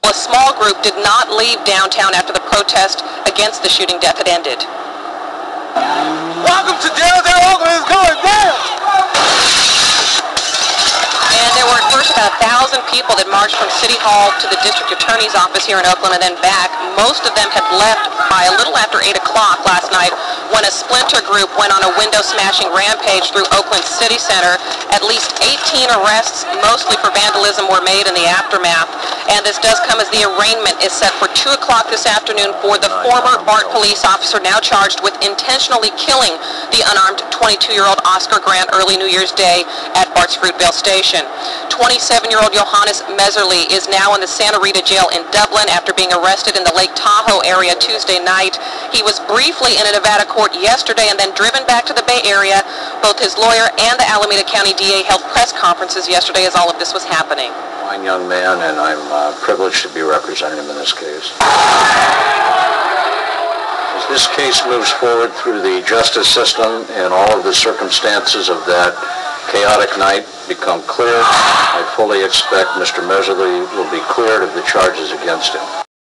A small group did not leave downtown after the protest against the shooting death had ended. Welcome to downtown Oakland. It's going down! And there were at first about 1,000 people that marched from City Hall to the District Attorney's office here in Oakland and then back. Most of them had left by a little after 8 o'clock last night when a splinter group went on a window-smashing rampage through Oakland City Center. At least 18 arrests, mostly for vandalism, were made in the aftermath. And this does come as the arraignment is set for 2 o'clock this afternoon for the former BART police officer now charged with intentionally killing the unarmed 22-year-old Oscar Grant early New Year's Day at BART's Fruitvale Station. 27-year-old Johannes Meserly is now in the Santa Rita jail in Dublin after being arrested in the Lake Tahoe area Tuesday night. He was briefly in a Nevada court yesterday and then driven back to the Bay Area. Both his lawyer and the Alameda County DA held press conferences yesterday as all of this was happening. Fine young man, and I'm privileged to be representing him in this case. As this case moves forward through the justice system and all of the circumstances of that chaotic night become clear, I fully expect Mr. Meserly will be cleared of the charges against him.